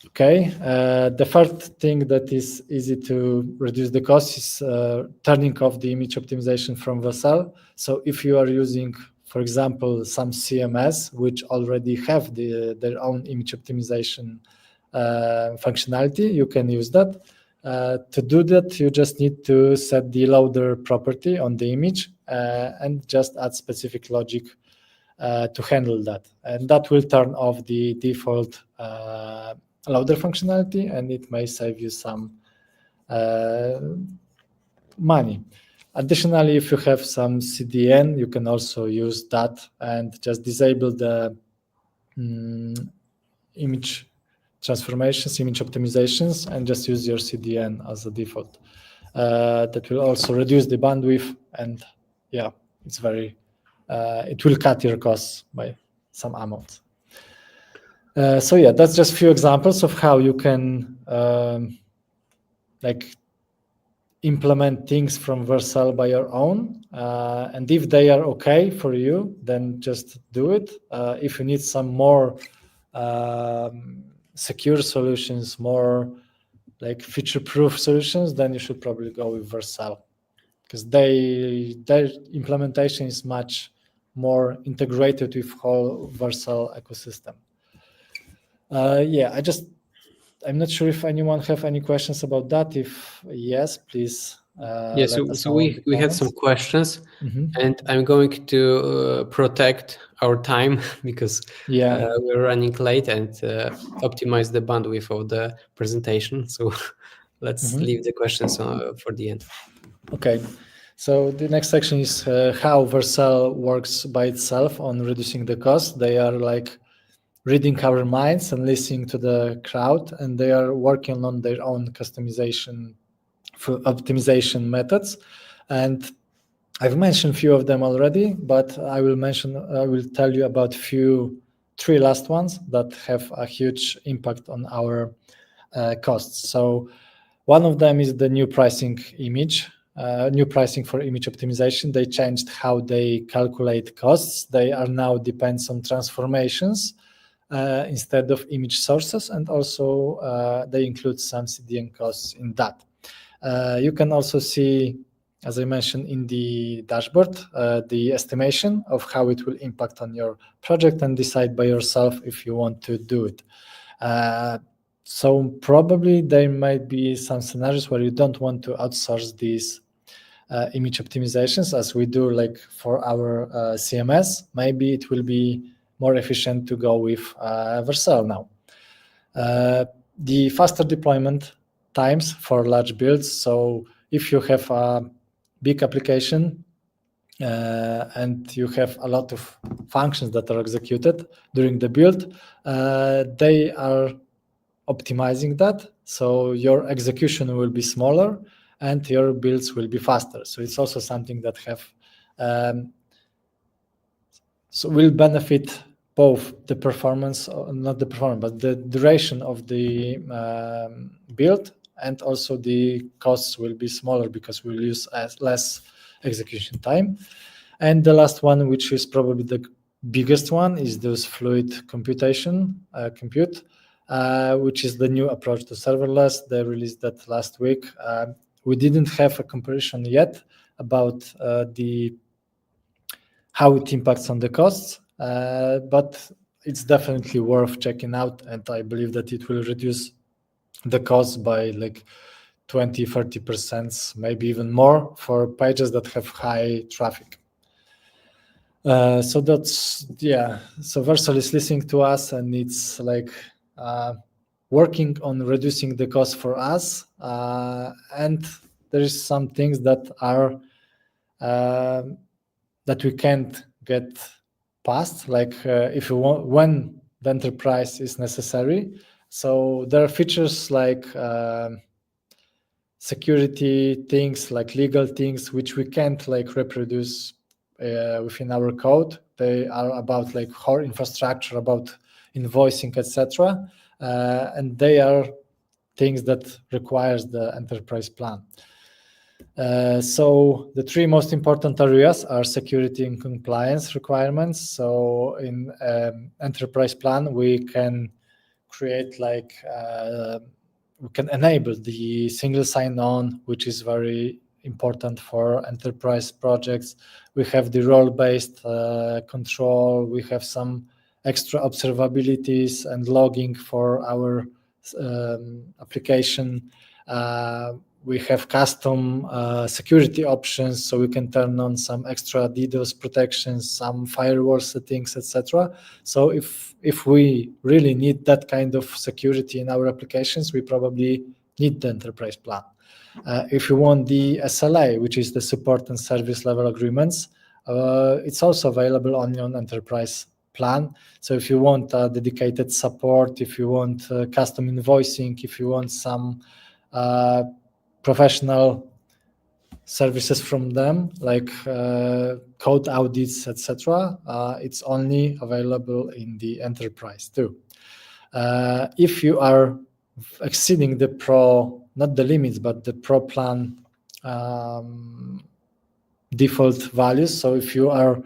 Okay, the third thing that is easy to reduce the cost is turning off the image optimization from Vercel. So if you are using, for example, some CMS which already have their own image optimization functionality, you can use that. To do that, you just need to set the loader property on the image and just add specific logic to handle that. And that will turn off the default loader functionality, and it may save you some money. Additionally, if you have some CDN, you can also use that and just disable the image transformations, image optimizations, and just use your CDN as a default. That will also reduce the bandwidth, and yeah, it's very it will cut your costs by some amount. So yeah, that's just a few examples of how you can like implement things from Vercel by your own. And if they are okay for you, then just do it. If you need some more secure solutions, more like feature-proof solutions, then you should probably go with Vercel, because their implementation is much more integrated with whole Vercel ecosystem. Yeah, I'm not sure if anyone have any questions about that. If yes, please. Yes, so we had some questions, and I'm going to protect our time because we're running late and optimize the bandwidth of the presentation. So let's leave the questions for the end. Okay. So the next section is how Vercel works by itself on reducing the cost. They are like reading our minds and listening to the crowd, and they are working on their own customization for optimization methods. And I've mentioned a few of them already, but I will tell you about three last ones that have a huge impact on our costs. So one of them is the new pricing for image optimization. They changed how they calculate costs. They are now depends on transformations instead of image sources, and also they include some CDN costs in that. You can also see, as I mentioned in the dashboard, the estimation of how it will impact on your project and decide by yourself if you want to do it. So probably there might be some scenarios where you don't want to outsource these image optimizations as we do like for our CMS. Maybe it will be more efficient to go with Vercel now. The faster deployment times for large builds. So if you have a big application and you have a lot of functions that are executed during the build, they are optimizing that. So your execution will be smaller and your builds will be faster. So it's also something that will benefit both the performance, not the performance, but the duration of the build, and also the costs will be smaller because we'll use less execution time. And the last one, which is probably the biggest one, is those fluid computation, compute, which is the new approach to serverless. They released that last week. We didn't have a comparison yet about how it impacts on the costs, but it's definitely worth checking out, and I believe that it will reduce the cost by like 20-30%, maybe even more for pages that have high traffic. So that's, yeah, so Vercel is listening to us, and it's like working on reducing the cost for us, and there is some things that are that we can't get past, like if you want, when the enterprise is necessary. So there are features like security things, like legal things, which we can't like reproduce within our code. They are about like core infrastructure, about invoicing, etc. And they are things that requires the enterprise plan. So the three most important areas are security and compliance requirements. So in enterprise plan, we can create like we can enable the single sign-on, which is very important for enterprise projects. We have the role-based control. We have some extra observabilities and logging for our application. We have custom security options, so we can turn on some extra DDoS protections, some firewall settings, etc. So if we really need that kind of security in our applications, we probably need the enterprise plan. If you want the SLA, which is the support and service level agreements, it's also available on your enterprise plan. So if you want dedicated support, if you want custom invoicing, if you want some professional services from them, like code audits, etc., it's only available in the enterprise too. If you are exceeding the pro, not the limits, but the pro plan default values, so if you are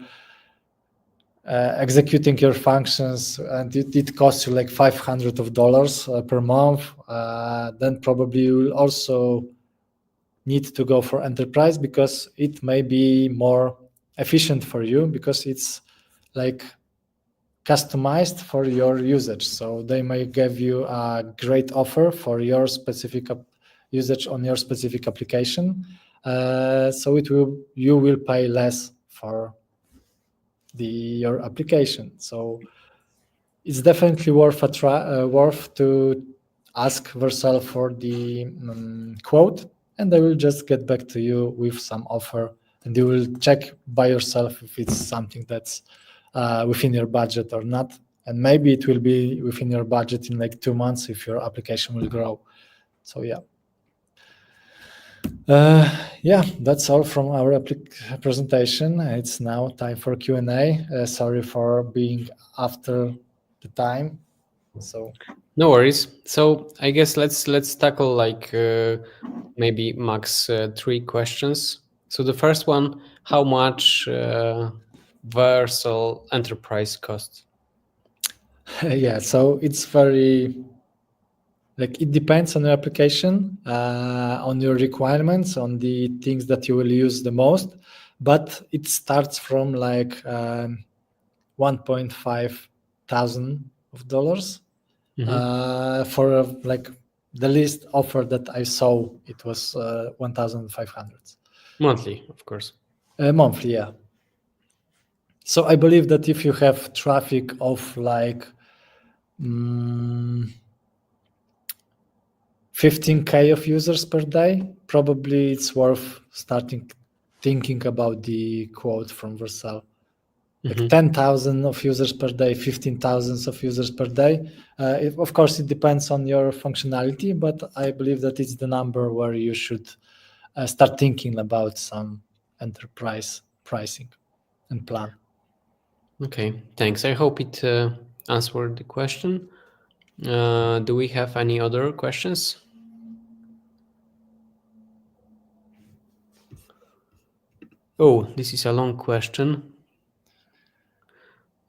executing your functions and it costs you like $500 per month, then probably you will also need to go for enterprise, because it may be more efficient for you, because it's like customized for your usage. So they may give you a great offer for your specific usage on your specific application. So you will pay less for your application. So it's definitely worth to ask Vercel for the quote, and I will just get back to you with some offer, and you will check by yourself if it's something that's within your budget or not. And maybe it will be within your budget in like 2 months if your application will grow. So yeah. Yeah, that's all from our presentation. It's now time for Q&A. Sorry for being after the time. So no worries. So I guess let's tackle like maybe max 3 questions. So the first one, how much Vercel enterprise costs? yeah, so it's very like it depends on your application, on your requirements, on the things that you will use the most, but it starts from like 1.5 thousand of dollars. For like the least offer that I saw, it was 1,500 Monthly, of course. monthly. Yeah. So I believe that if you have traffic of like 15K of users per day, probably it's worth starting thinking about the quote from Vercel. Like 10,000 of users per day, 15,000 of users per day. Of course, it depends on your functionality, but I believe that it's the number where you should start thinking about some enterprise pricing and plan. Okay, thanks. I hope it answered the question. Do we have any other questions? Oh, this is a long question.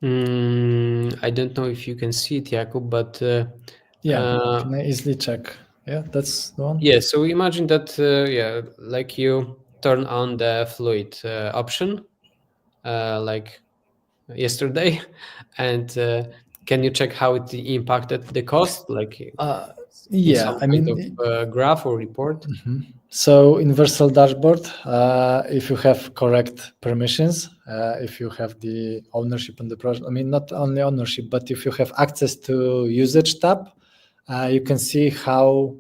I don't know if you can see it, Jakub, but Can I easily check? Yeah, that's the one. yeah. So imagine that, like you turn on the fluid option, like yesterday, and can you check how it impacted the cost, like in Yeah, some I kind mean, of graph or report? so in Vercel dashboard, if you have correct permissions, if you have the ownership on the project, I mean, not only ownership, but if you have access to usage tab, you can see how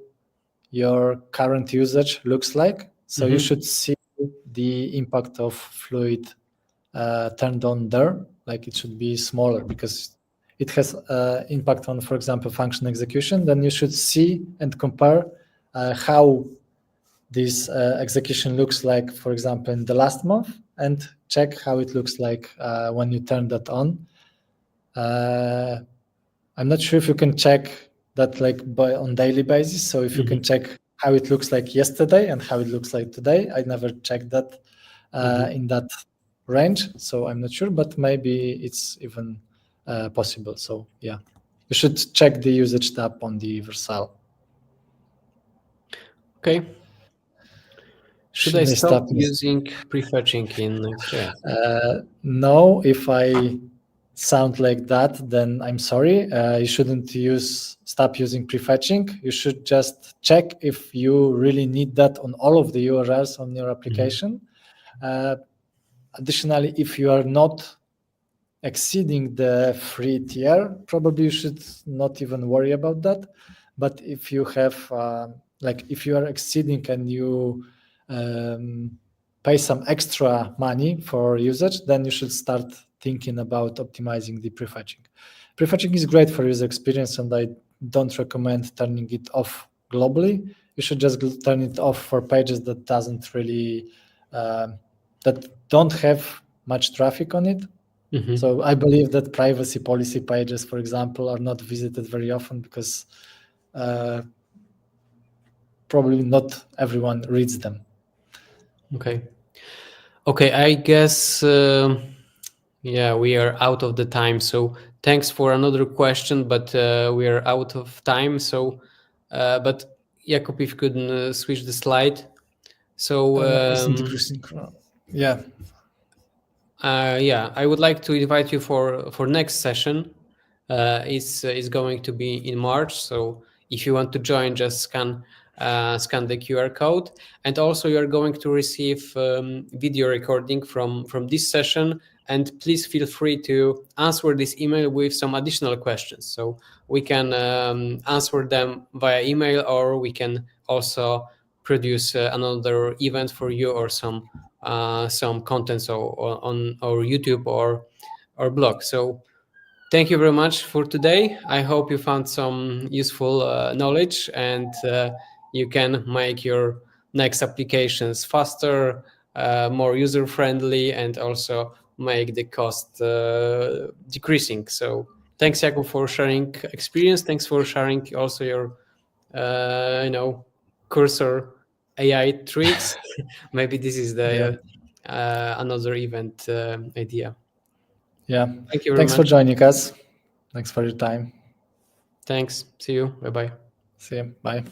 your current usage looks like. So you should see the impact of fluid turned on there. Like it should be smaller because it has impact on, for example, function execution. Then you should see and compare how this execution looks like, for example, in the last month, and check how it looks like when you turn that on. I'm not sure if you can check that like on daily basis. So if you can check how it looks like yesterday and how it looks like today, I never checked that in that range. So I'm not sure, but maybe it's even possible. So yeah, you should check the usage tab on the Vercel. Okay. Should I stop using prefetching in Next.js? No, if I sound like that, then I'm sorry. You shouldn't stop using prefetching. You should just check if you really need that on all of the URLs on your application. Additionally, if you are not exceeding the free tier, probably you should not even worry about that. But if you have, if you are exceeding and you pay some extra money for usage, then you should start thinking about optimizing the prefetching. Prefetching is great for user experience, and I don't recommend turning it off globally. You should just turn it off for pages that doesn't really that don't have much traffic on it. So I believe that privacy policy pages, for example, are not visited very often because probably not everyone reads them. Okay. Okay, I guess yeah, we are out of the time. So thanks for another question, but we are out of time. So, but Jakub, if you could switch the slide. So Isn't decreasing? Yeah. yeah, I would like to invite you for next session. It's going to be in March. So if you want to join, just scan the QR code, and also you are going to receive video recording from this session. And please feel free to answer this email with some additional questions. So we can answer them via email, or we can also produce another event for you, or some contents on our YouTube or blog. So thank you very much for today. I hope you found some useful knowledge, and you can make your next applications faster, more user-friendly, and also make the cost decreasing. So thanks, Jakub, for sharing experience. Thanks for sharing also your, cursor AI tricks. Maybe this is the another event idea. Yeah. Thank you very Thanks for much. joining us. Thanks for your time. Thanks. See you. Bye bye. See you. Bye.